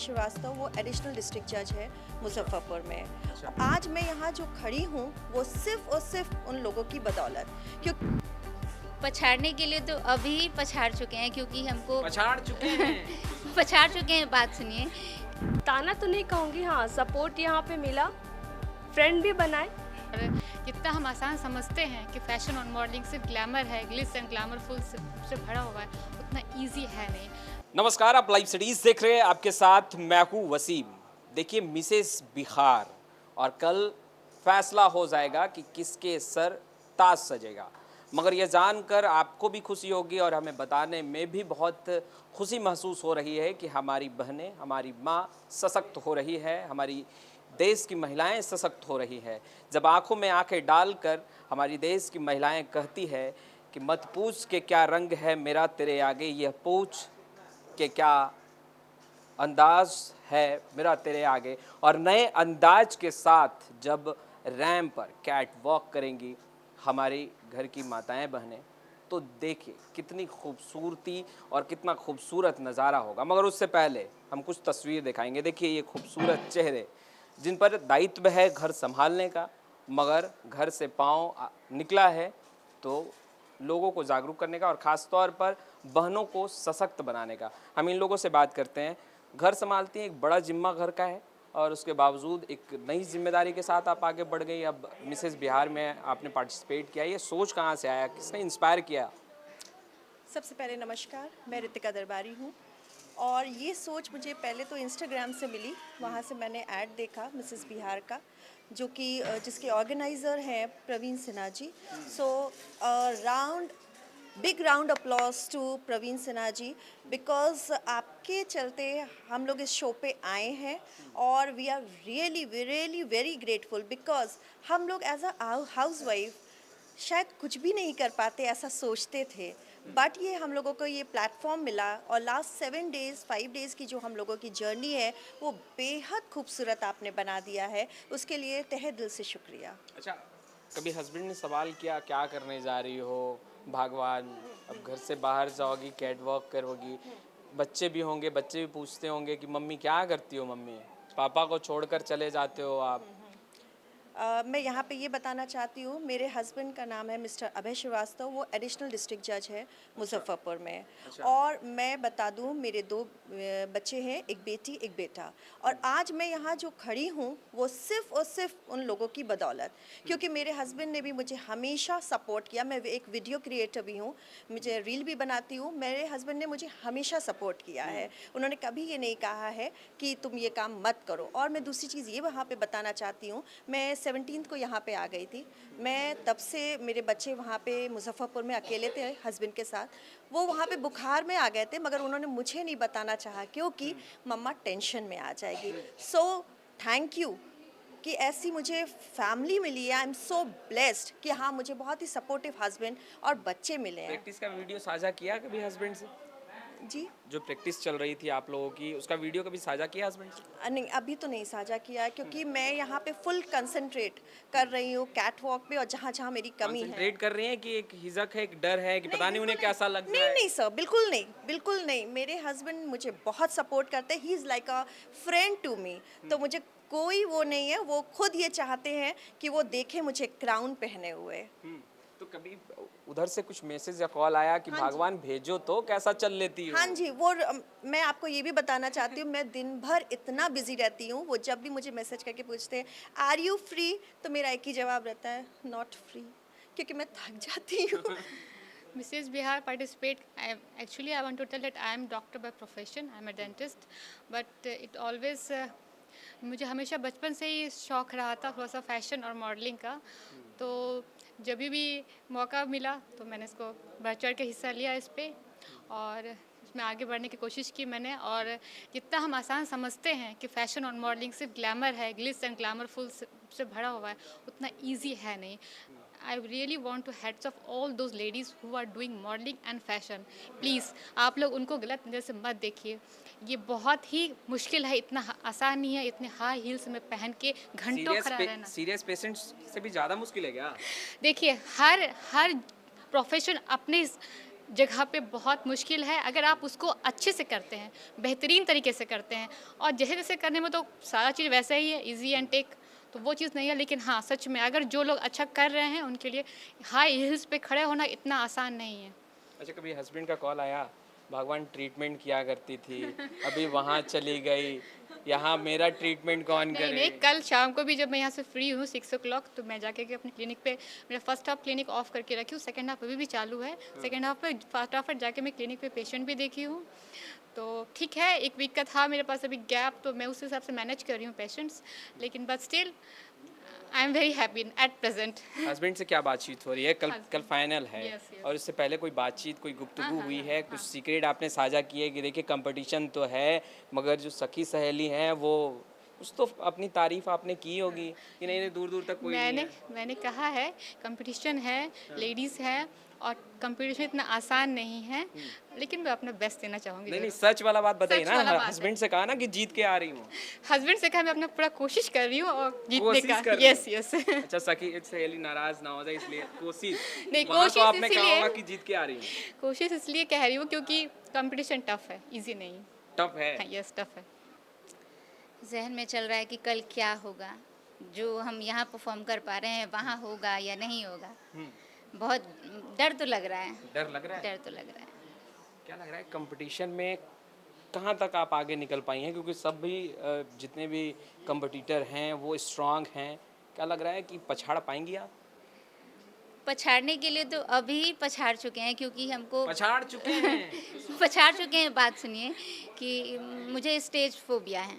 श्रीवास्तव, वो additional district जज है मुजफ्फरपुर में। अच्छा। आज मैं यहाँ जो खड़ी हूँ वो सिर्फ और सिर्फ उन लोगों की बदौलत, क्योंकि पछाड़ने के लिए तो अभी पछाड़ चुके हैं, क्योंकि हमको पछाड़ चुके हैं। पछाड़ चुके हैं। बात सुनिए, ताना तो नहीं कहूँगी, हाँ सपोर्ट यहाँ पे मिला, फ्रेंड भी बनाए। और जितना हम आसान समझते हैं कि फैशन और मॉडलिंग सिर्फ ग्लैमर है, ग्लिस एंड ग्लैमरफुल से भरा हुआ है, उतना इजी है नहीं। नमस्कार, आप लाइव सिटीज देख रहे हैं, आपके साथ मैं हूं वसीम। देखिए, मिसेस बिहार, और कल फैसला हो जाएगा कि किसके सर ताज सजेगा। मगर यह जानकर आपको भी खुशी होगी और हमें बताने में भी बहुत खुशी महसूस हो रही है कि हमारी बहनें, हमारी माँ सशक्त हो रही है, हमारी देश की महिलाएं सशक्त हो रही है। जब आंखों में आंखें डालकर हमारी देश की महिलाएं कहती है कि मत पूछ के क्या रंग है मेरा तेरे आगे, यह पूछ के क्या अंदाज है मेरा तेरे आगे, और नए अंदाज के साथ जब रैंप पर कैट वॉक करेंगी हमारी घर की माताएं बहनें, तो देखिए कितनी खूबसूरती और कितना खूबसूरत नज़ारा होगा। मगर उससे पहले हम कुछ तस्वीर दिखाएंगे। देखिए, ये खूबसूरत चेहरे जिन पर दायित्व है घर संभालने का, मगर घर से पाँव निकला है तो लोगों को जागरूक करने का और ख़ास तौर पर बहनों को सशक्त बनाने का। हम इन लोगों से बात करते हैं। घर संभालती हैं, एक बड़ा जिम्मा घर का है, और उसके बावजूद एक नई जिम्मेदारी के साथ आप आगे बढ़ गई। अब मिसेस बिहार में आपने पार्टिसिपेट किया, ये सोच कहाँ से आया, किसने इंस्पायर किया? सबसे पहले नमस्कार, मैं रितिका दरबारी हूँ। और ये सोच मुझे पहले तो इंस्टाग्राम से मिली, वहाँ से मैंने ऐड देखा मिसेस बिहार का, जो कि जिसके ऑर्गेनाइज़र हैं Praveen Sinha ji. So big round applause to Praveen Sinha ji, because आपके चलते हम लोग इस शो पे आए हैं और we are really very grateful, because हम लोग एज अ हाउस वाइफ शायद कुछ भी नहीं कर पाते ऐसा सोचते थे, बट ये हम लोगों को ये प्लेटफॉर्म मिला और लास्ट 5 डेज़ की जो हम लोगों की जर्नी है वो बेहद खूबसूरत आपने बना दिया है, उसके लिए तहे दिल से शुक्रिया। अच्छा, कभी हस्बैंड ने सवाल किया क्या करने जा रही हो, भगवान, अब घर से बाहर जाओगी, कैट वॉक करोगी, बच्चे भी होंगे, बच्चे भी पूछते होंगे कि मम्मी क्या करती हो, मम्मी पापा को छोड़कर चले जाते हो आप? मैं यहाँ पे ये बताना चाहती हूँ, मेरे हस्बैंड का नाम है मिस्टर अभय श्रीवास्तव, वो एडिशनल डिस्ट्रिक्ट जज है मुजफ्फरपुर में। अच्छा। और मैं बता दूँ, मेरे 2 बच्चे हैं, एक बेटी एक बेटा, और आज मैं यहाँ जो खड़ी हूँ वो सिर्फ और सिर्फ उन लोगों की बदौलत, क्योंकि मेरे हस्बैंड ने भी मुझे हमेशा सपोर्ट किया। मैं एक वीडियो क्रिएटर भी हूँ, मुझे रील भी बनाती हूँ। मेरे हस्बैंड ने मुझे हमेशा सपोर्ट किया है, उन्होंने कभी ये नहीं कहा है कि तुम ये काम मत करो। और मैं दूसरी चीज़ ये वहाँ पे बताना चाहती हूँ, मैं 17 को यहाँ पे आ गई थी। मैं तब से, मेरे बच्चे वहाँ पे मुजफ्फरपुर में अकेले थे हस्बैंड के साथ, वो वहाँ पे बुखार में आ गए थे, मगर उन्होंने मुझे नहीं बताना चाहा क्योंकि मम्मा टेंशन में आ जाएगी। सो थैंक यू कि ऐसी मुझे फैमिली मिली है। आई एम सो ब्लेस्ड कि हाँ, मुझे बहुत ही सपोर्टिव हस्बैंड और बच्चे मिले हैं। प्रैक्टिस का वीडियो साझा किया कभी हस्बैंड से? जी जो प्रैक्टिस चल रही थी आप लोगों की, उसका वीडियो कभी साझा किया हस्बैंड से? नहीं, अभी तो नहीं साझा किया है, क्योंकि मैं यहाँ पे फुल कंसंट्रेट कर रही हूँ कैट वॉक पे, और जहाँ जहाँ मेरी कमी है। कंसंट्रेट कर रही हैं कि एक हिचक है, एक डर है कि पता नहीं उन्हें बिल्कुल कैसा लग नहीं, जाए? नहीं सर, बिल्कुल नहीं, बिल्कुल नहीं। मेरे हस्बैंड मुझे बहुत सपोर्ट करते हैं, he is like a friend to me. तो मुझे कोई वो नहीं है, वो खुद ये चाहते हैं कि वो देखे मुझे क्राउन पहने हुए। तो कभी उधर से कुछ मैसेज या कॉल आया कि भगवान भेजो तो कैसा चल लेती हो? हाँ जी, वो मैं आपको ये भी बताना चाहती हूँ, मैं दिन भर इतना बिजी रहती हूँ, वो जब भी मुझे मैसेज करके पूछते हैं आर यू फ्री, तो मेरा एक ही जवाब रहता है, नॉट फ्री, क्योंकि मैं थक जाती हूँ। Mrs. Bihar participate. Actually, I want to tell that I am doctor by profession. I am a dentist, but it always मुझे हमेशा बचपन से ही शौक रहा था थोड़ा सा फैशन और मॉडलिंग का। तो जब भी मौका मिला तो मैंने इसको बढ़ चढ़ के हिस्सा लिया इस पे, और इसमें आगे बढ़ने की कोशिश की मैंने। और जितना हम आसान समझते हैं कि फ़ैशन और मॉडलिंग सिर्फ ग्लैमर है, ग्लिस एंड ग्लैमरफुल से भरा हुआ है, उतना ईजी है नहीं। I really want to heads off all those ladies who are doing modeling and fashion. Please, आप लोग उनको गलत नज़र से मत देखिए। ये बहुत ही मुश्किल है, इतना आसान नहीं है इतने हाई हील्स में पहन के घंटों खड़ा रहना। सीरियस पेशेंट्स से भी ज़्यादा मुश्किल है क्या? देखिए, हर प्रोफेशन अपने जगह पे बहुत मुश्किल है। अगर आप उसको अच्छे से करते हैं, बेहतरीन तरीके से करते हैं और जैसे जैसे करने में तो सारा चीज़ वैसा ही है, इजी एंड टेक, तो वो चीज़ नहीं है। लेकिन हाँ, सच में अगर जो लोग अच्छा कर रहे हैं उनके लिए हाई हील्स पे खड़े होना इतना आसान नहीं है। अच्छा, कभी हस्बैंड का कॉल आया, भगवान ट्रीटमेंट किया करती थी, अभी वहाँ चली गई, यहाँ मेरा ट्रीटमेंट कौन नहीं करे? नहीं, कल शाम को भी जब मैं यहाँ से फ्री हूँ 6 o'clock, तो मैं जाके के अपने क्लिनिक पे, मेरा फर्स्ट हाफ क्लिनिक ऑफ करके रखी हूँ, सेकंड हाफ अभी भी चालू है। सेकंड हाफ पे फटाफट जाके मैं क्लिनिक पे पेशेंट भी देखी हूँ। तो ठीक है, 1 वीक का था मेरे पास अभी गैप, तो मैं उस हिसाब से मैनेज कर रही हूँ पेशेंट्स, लेकिन but still I am very happy at present. Husband से क्या बातचीत हो रही है? कल फाइनल है। Yes, yes. और इससे पहले कोई बातचीत, कोई गुफ्तगू हुई है? कुछ सीक्रेट आपने साझा किए कि देखिए कंपटीशन तो है, मगर जो सखी सहेली हैं वो कुछ तो अपनी तारीफ आपने की होगी कि नहीं नहीं, दूर दूर तक कोई नहीं है। मैंने कहा है कंपटीशन है, लेडीज़ है और कंपटीशन इतना आसान नहीं है, लेकिन मैं अपना बेस्ट देना चाहूँगी। नहीं नहीं, सच वाला बात बताइए सच वाला ना। बात हस्बैंड से कहा ना कि जीत के आ रही हूँ। हस्बैंड से कहा मैं अपना पूरा कोशिश कर रही हूँ और जीतने कोशिश का। कर रही यस यस। अच्छा, सखी सहेली नाराज ना हो जाए इसलिए कोशिश। नहीं, वहाँ कोशिश तो आपने कहा इसीलिए- होगा कि जीत के आ रही हूँ। कोशिश इसलिए कह रही हूँ क्योंकि कंपटीशन टफ है, इजी नहीं। टफ है। हाँ, यस टफ है। जहन में चल रहा है कि कल क्या होगा, जो हम यहाँ परफॉर्म कर पा रहे हैं वहाँ होगा या नहीं होगा। बहुत डर तो लग रहा है, डर लग रहा है? डर तो लग रहा है। क्या लग रहा है कंपटीशन में कहाँ तक आप आगे निकल पाई हैं? क्योंकि सब भी जितने भी कंपटीटर हैं वो स्ट्रांग हैं। क्या लग रहा है कि पछाड़ पाएंगी आप? पछाड़ने के लिए तो अभी पछाड़ चुके हैं, क्योंकि हमको पछाड़ चुके हैं। पछाड़ चुके हैं। बात सुनिए कि मुझे स्टेज फोबिया है।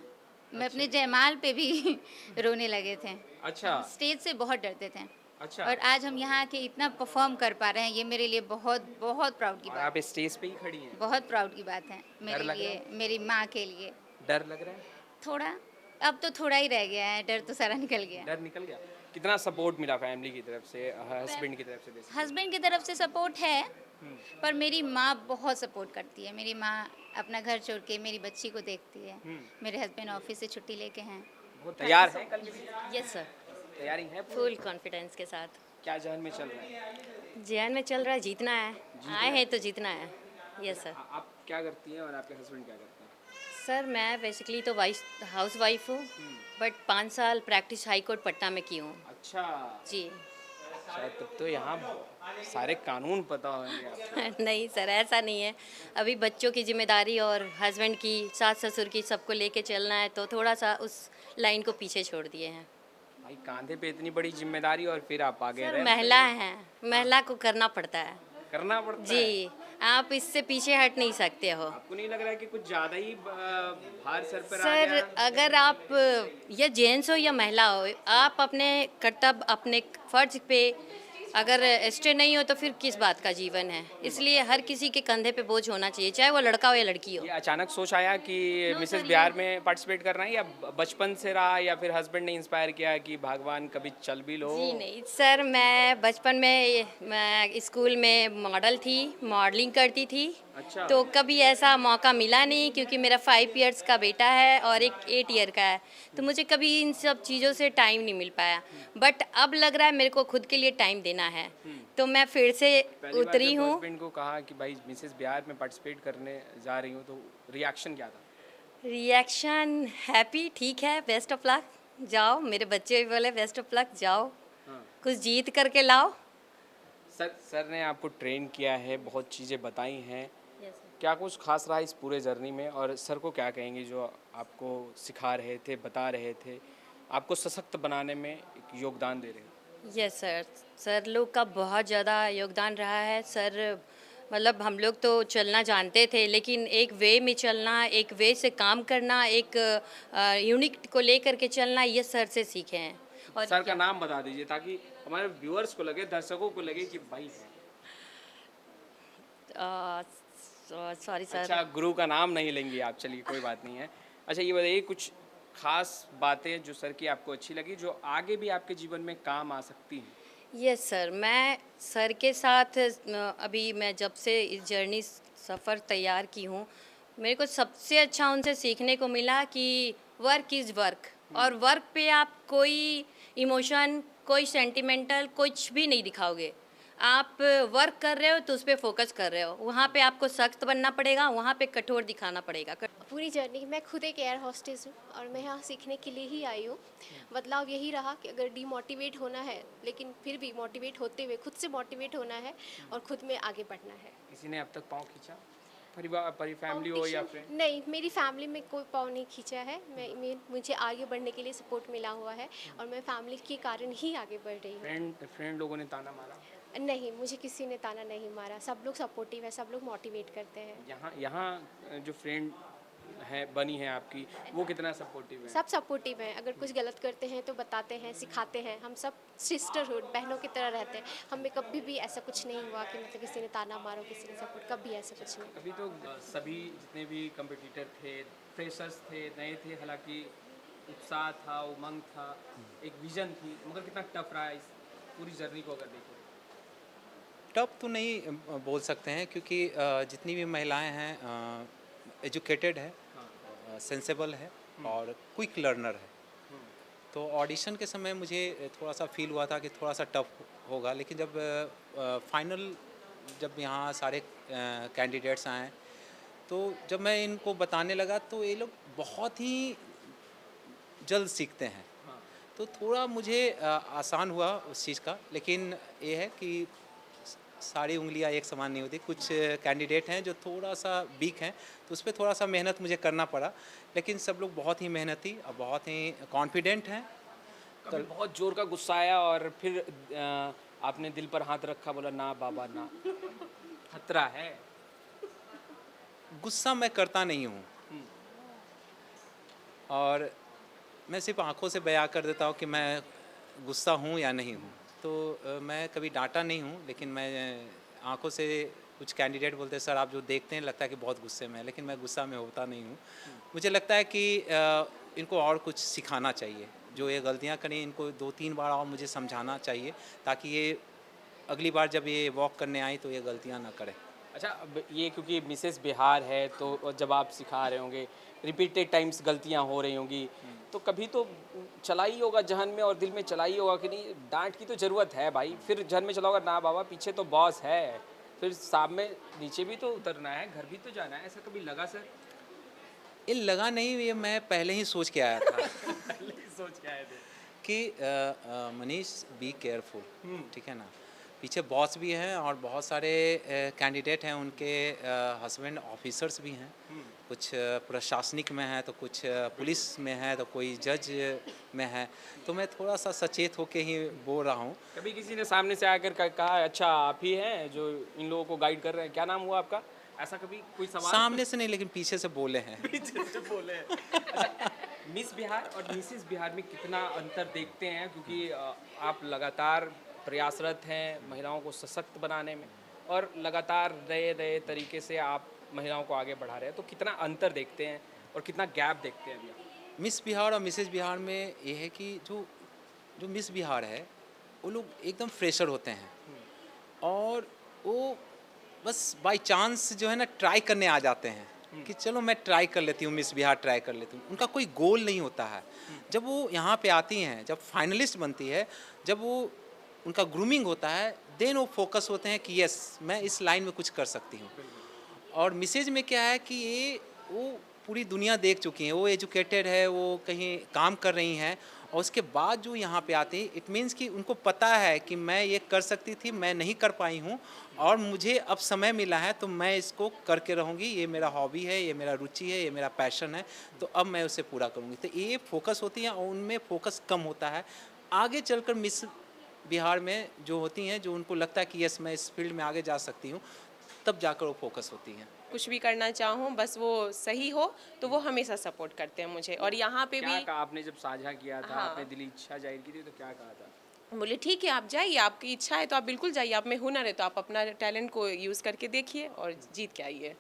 मैं अपने जयमाल पे भी रोने लगे थे। अच्छा स्टेज से बहुत डरते थे। अच्छा। और आज हम यहाँ के इतना परफॉर्म कर पा रहे हैं, ये मेरे लिए बहुत बहुत प्राउड की और बात, आप स्टेज पे ही खड़ी हैं। बहुत प्राउड की बात है मेरे लग रहा लिए, मेरी माँ के लिए। डर लग रहा है? थोड़ा, अब तो थोड़ा ही रह गया है, डर तो सारा निकल गया। डर निकल गया। कितना सपोर्ट मिला फैमिली की तरफ से, हस्बैंड की तरफ से? बेसिकली हस्बैंड की तरफ से सपोर्ट है, पर मेरी माँ बहुत सपोर्ट करती है। मेरी माँ अपना घर छोड़ के मेरी बच्ची को देखती है। मेरे हस्बैंड ऑफिस से छुट्टी लेके हैं। वो तैयार है कल के लिए? यस सर, तैयारी है पूरी? फुल कॉन्फिडेंस के साथ। क्या जहन में चल रहा है? जहन में चल रहा है जीतना है, आए हैं तो जीतना है। Yes sir. आप क्या करती हैं और आपके हस्बैंड क्या करते हैं? सर मैं बेसिकली तो हाउस वाइफ हूँ, बट 5 साल प्रैक्टिस हाई कोर्ट पटना में की हूँ। अच्छा जी। अच्छा, तब तो यहाँ सारे कानून पता होंगे आपको। नहीं सर, ऐसा नहीं है। अभी बच्चों की जिम्मेदारी और हस्बैंड की, सास ससुर की, सबको लेके चलना है, तो थोड़ा सा उस लाइन को पीछे छोड़ दिए हैं। भाई कांधे पे इतनी बड़ी जिम्मेदारी और फिर आप आगे सर रहे। महिला है, महिला को करना पड़ता है। करना पड़ता है। जी, आप इससे पीछे हट नहीं सकते हो। आपको नहीं लग रहा है कि कुछ ज्यादा ही भार सर पर आ सर गया? अगर आप या जेंट्स हो या महिला हो, आप अपने कर्तव्य, अपने फर्ज पे अगर स्टे नहीं हो तो फिर किस बात का जीवन है। इसलिए हर किसी के कंधे पे बोझ होना चाहिए, चाहे वो लड़का हो या लड़की हो। ये अचानक सोच आया कि मिसेस बिहार में पार्टिसिपेट करना है, या बचपन से रहा, या फिर हस्बैंड ने इंस्पायर किया कि भगवान कभी चल भी लो? जी नहीं सर, मैं बचपन में मैं स्कूल में मॉडल थी, मॉडलिंग करती थी। अच्छा। तो कभी ऐसा मौका मिला नहीं, क्योंकि मेरा 5 इयर्स का बेटा है और एक 8 ईयर का है, तो मुझे कभी इन सब चीज़ों से टाइम नहीं मिल पाया। बट अब लग रहा है मेरे को खुद के लिए टाइम देना है, तो मैं फिर से उतरी हूँ। हस्बैंड को कहा कि भाई मिसेस बिहार में पार्टिसिपेट करने जा रही हूँ, तो रिएक्शन क्या था? रिएक्शन हैप्पी, ठीक है, बेस्ट ऑफ लक, जाओ। मेरे बच्चे भी बोले बेस्ट ऑफ लक, जाओ कुछ जीत करके लाओ। सर ने आपको ट्रेन किया है, बहुत चीज़ें बताई हैं। क्या कुछ खास रहा इस पूरे जर्नी में, और सर को क्या कहेंगे जो आपको सिखा रहे थे, बता रहे थे, आपको सशक्त बनाने में एक योगदान दे रहे हैं? यस सर, सर लोग का बहुत ज़्यादा योगदान रहा है। सर मतलब हम लोग तो चलना जानते थे, लेकिन एक वे में चलना, एक वे से काम करना, एक यूनिट को लेकर के चलना, ये सर से सीखे हैं। और सर का नाम बता दीजिए ताकि हमारे व्यूअर्स को लगे, दर्शकों को लगे कि भाई है। Sorry sir. अच्छा, गुरु का नाम नहीं लेंगे आप, चलिए कोई बात नहीं है। अच्छा ये बताइए कुछ खास बातें जो सर की आपको अच्छी लगी, जो आगे भी आपके जीवन में काम आ सकती हैं? यस सर, मैं सर के साथ अभी मैं जब से इस जर्नी सफ़र तैयार की हूँ, मेरे को सबसे अच्छा उनसे सीखने को मिला कि वर्क इज़ वर्क, और वर्क पे आप कोई इमोशन, कोई सेंटिमेंटल कुछ भी नहीं दिखाओगे। आप वर्क कर रहे हो तो उस पर फोकस कर रहे हो, वहाँ पे आपको सख्त बनना पड़ेगा, वहाँ पे कठोर दिखाना पड़ेगा। पूरी जर्नी मैं खुद एक एयर होस्टेस हूँ और मैं यहाँ सीखने के लिए ही आई हूँ। बदलाव यही रहा कि अगर डीमोटिवेट होना है लेकिन फिर भी मोटिवेट होते हुए खुद से मोटिवेट होना है और खुद में आगे बढ़ना है। किसी ने अब तक पाँव खींचा, परिवार फैमिली हो या फ्रेंड? नहीं, मेरी फैमिली में कोई पाँव नहीं खींचा है। मुझे आगे बढ़ने के लिए सपोर्ट मिला हुआ है और मैं फैमिली के कारण ही आगे बढ़ रही हूँ। फ्रेंड लोगों ने ताना मारा? नहीं, मुझे किसी ने ताना नहीं मारा। सब लोग सपोर्टिव है, सब लोग मोटिवेट करते हैं। यहाँ जो फ्रेंड है बनी है आपकी, वो कितना सपोर्टिव है? सब सपोर्टिव हैं। अगर कुछ गलत करते हैं तो बताते हैं, सिखाते हैं। हम सब सिस्टरहुड, बहनों की तरह रहते हैं। हमें कभी भी ऐसा कुछ नहीं हुआ कि मतलब किसी ने ताना मारो, किसी ने सपोर्ट, कभी ऐसा कुछ नहीं। अभी तो सभी जितने भी कंपटीटर थे, फ्रेशर्स थे, नए थे, हालांकि उत्साह था, उमंग था, एक विजन थी, मगर कितना टफ रहा इस पूरी जर्नी को अगर देखें? टफ तो नहीं बोल सकते हैं, क्योंकि जितनी भी महिलाएं हैं एजुकेटेड है, सेंसेबल है और क्विक लर्नर है। तो ऑडिशन के समय मुझे थोड़ा सा फील हुआ था कि थोड़ा सा टफ होगा, लेकिन जब फाइनल जब यहाँ सारे कैंडिडेट्स आए तो जब मैं इनको बताने लगा तो ये लोग बहुत ही जल्द सीखते हैं। तो थोड़ा मुझे आसान हुआ उस चीज़ का, लेकिन ये है कि सारी उंगलियां एक समान नहीं होती। कुछ कैंडिडेट हैं जो थोड़ा सा वीक हैं, तो उस पर थोड़ा सा मेहनत मुझे करना पड़ा, लेकिन सब लोग बहुत ही मेहनती और बहुत ही कॉन्फिडेंट हैं। कभी बहुत जोर का गुस्सा आया और फिर आपने दिल पर हाथ रखा, बोला ना बाबा ना, खतरा है? गुस्सा मैं करता नहीं हूँ और मैं सिर्फ आंखों से बयां कर देता हूँ कि मैं गुस्सा हूँ या नहीं हूँ। तो मैं कभी डांटा नहीं हूँ, लेकिन मैं आंखों से, कुछ कैंडिडेट बोलते हैं सर आप जो देखते हैं लगता है कि बहुत गुस्से में है, लेकिन मैं गुस्सा में होता नहीं हूँ। मुझे लगता है कि इनको और कुछ सिखाना चाहिए। जो ये गलतियाँ करें इनको 2-3 बार और मुझे समझाना चाहिए, ताकि ये अगली बार जब ये वॉक करने आई तो ये गलतियाँ ना करें। अच्छा, अब ये क्योंकि मिसेस बिहार है तो जब आप सिखा रहे होंगे, रिपीटेड टाइम्स गलतियाँ हो रही होंगी, तो कभी तो चला ही होगा जहन में और दिल में चला ही होगा कि नहीं डांट की तो ज़रूरत है भाई, फिर जहन में चला होगा ना बाबा पीछे तो बॉस है, फिर सामने नीचे भी तो उतरना है, घर भी तो जाना है, ऐसा कभी लगा सर? ये लगा नहीं, ये मैं पहले ही सोच के आया था पहले ही सोच के आए थे कि मनीष बी केयरफुल, ठीक है ना। पीछे बॉस भी हैं और बहुत सारे कैंडिडेट हैं, उनके हस्बैंड ऑफिसर्स भी हैं, कुछ प्रशासनिक में है तो कुछ पुलिस में है तो कोई जज में है। तो मैं थोड़ा सा सचेत होके ही बोल रहा हूँ। कभी किसी ने सामने से आकर कहा अच्छा आप ही हैं जो इन लोगों को गाइड कर रहे हैं, क्या नाम हुआ आपका, ऐसा कभी कोई सवाल? सामने से नहीं, लेकिन पीछे से बोले हैं। पीछे से बोले हैं। अच्छा, मिस बिहार और मिसेस बिहार में कितना अंतर देखते हैं, क्योंकि आप लगातार प्रयासरत हैं महिलाओं को सशक्त बनाने में और लगातार नए नए तरीके से आप महिलाओं को आगे बढ़ा रहे हैं, तो कितना अंतर देखते हैं और कितना गैप देखते हैं अभी आप? मिस बिहार और मिसेस बिहार में ये है कि जो मिस बिहार है वो लोग एकदम फ्रेशर होते हैं और वो बस बाय चांस जो है ना ट्राई करने आ जाते हैं कि चलो मैं ट्राई कर लेती हूँ, मिस बिहार ट्राई कर लेती हूँ। उनका कोई गोल नहीं होता है। जब वो यहाँ पे आती हैं, जब फाइनलिस्ट बनती है, जब वो उनका ग्रूमिंग होता है, देन वो फोकस होते हैं कि यस मैं इस लाइन में कुछ कर सकती हूँ। और मिसेज में क्या है कि ये वो पूरी दुनिया देख चुकी हैं, वो एजुकेटेड है, वो कहीं काम कर रही हैं और उसके बाद जो यहाँ पे आती है, इट मीन्स कि उनको पता है कि मैं ये कर सकती थी, मैं नहीं कर पाई हूँ और मुझे अब समय मिला है तो मैं इसको करके रहूँगी। ये मेरा हॉबी है, ये मेरा रुचि है, ये मेरा पैशन है, तो अब मैं उसे पूरा करूँगी। तो ये फोकस होती हैं और उनमें फोकस कम होता है। आगे चलकर मिस बिहार में जो होती हैं, जो उनको लगता है कि यस मैं इस फील्ड में आगे जा सकती हूँ, तब जाकर वो फोकस होती हैं। कुछ भी करना चाहूँ बस वो सही हो तो वो हमेशा सपोर्ट करते हैं मुझे। और यहाँ पे क्या भी कहा आपने जब साझा किया था, हाँ। आपने दिली इच्छा जाहिर की थी, तो क्या कहा था? बोले ठीक है आप जाइए, आपकी इच्छा है तो आप बिल्कुल जाइए, आप में हुनर है तो आप अपना टैलेंट को यूज़ करके देखिए और जीत के आइए।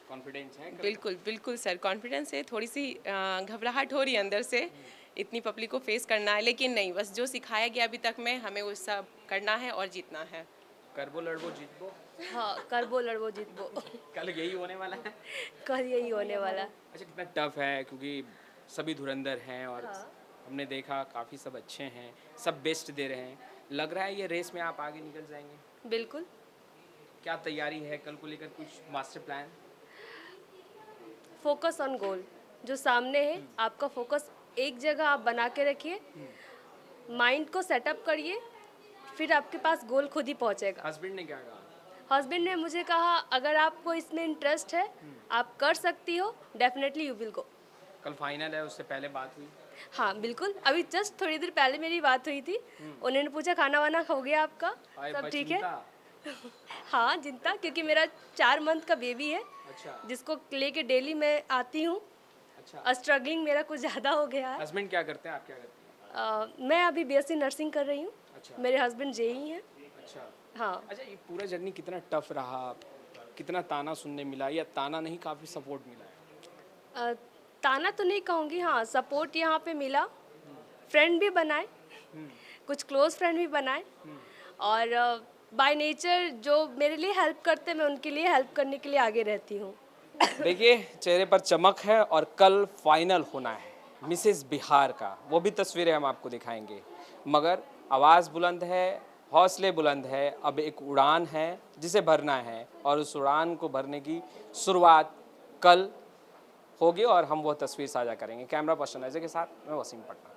कॉन्फिडेंस है? बिल्कुल बिल्कुल सर, कॉन्फिडेंस है। थोड़ी सी घबराहट हो रही है अंदर से, इतनी पब्लिक को फेस करना है, लेकिन नहीं, बस जो सिखाया गया अभी तक में हमें वो सब करना है और जीतना है। करबो लड़बो जीतबो, हाँ, करबो लड़बो जीतबो। कल यही होने वाला है। कल यही होने वाला। अच्छा, कितना टफ है क्योंकि सभी धुरंधर हैं और हमने देखा काफ़ी सब अच्छे हैं, सब बेस्ट दे रहे हैं, लग रहा है ये रेस में आप आगे निकल जाएंगे? बिल्कुल। क्या तैयारी है कल को लेकर, कुछ master plan? Focus on goal, जो सामने है आपका फोकस एक जगह आप बना के रखिए, माइंड को सेटअप करिए, फिर आपके पास गोल खुद ही पहुंचेगा। हस्बैंड ने क्या कहा? हस्बैंड ने मुझे कहा अगर आपको इसमें इंटरेस्ट है आप कर सकती हो, डेफिनेटली यू विल गो। कल फाइनल है, उससे पहले बात हुई? हाँ बिल्कुल, अभी जस्ट थोड़ी देर पहले मेरी बात हुई थी। उन्होंने पूछा खाना वाना हो गया आपका, आए सब ठीक है? बचिंता? हाँ जिंता, क्योंकि मेरा 4 मंथ का बेबी है अच्छा जिसको लेके डेली मैं आती हूँ। अच्छा। स्ट्रगलिंग मेरा कुछ ज़्यादा हो गया है। हस्बैंड क्या करते हैं, आप क्या करती हैं? मैं अभी बीएससी नर्सिंग कर रही हूँ। अच्छा। मेरे हस्बैंड जेई हैं। अच्छा। हाँ। अच्छा, ये पूरा जर्नी कितना टफ रहा, कितना ताना सुनने मिला, या ताना नहीं काफ़ी सपोर्ट मिला है? ताना तो नहीं कहूँगी, हाँ सपोर्ट यहाँ पे मिला, फ्रेंड भी बनाए, कुछ क्लोज फ्रेंड भी बनाए, और बाय नेचर जो मेरे लिए हेल्प करते मैं उनके लिए हेल्प करने के लिए आगे रहती हूँ। देखिए चेहरे पर चमक है, और कल फाइनल होना है मिसेस बिहार का, वो भी तस्वीरें हम आपको दिखाएंगे। मगर आवाज़ बुलंद है, हौसले बुलंद है, अब एक उड़ान है जिसे भरना है, और उस उड़ान को भरने की शुरुआत कल होगी, और हम वो तस्वीर साझा करेंगे। कैमरा पर्सन अजय के साथ मैं वसीम पटना।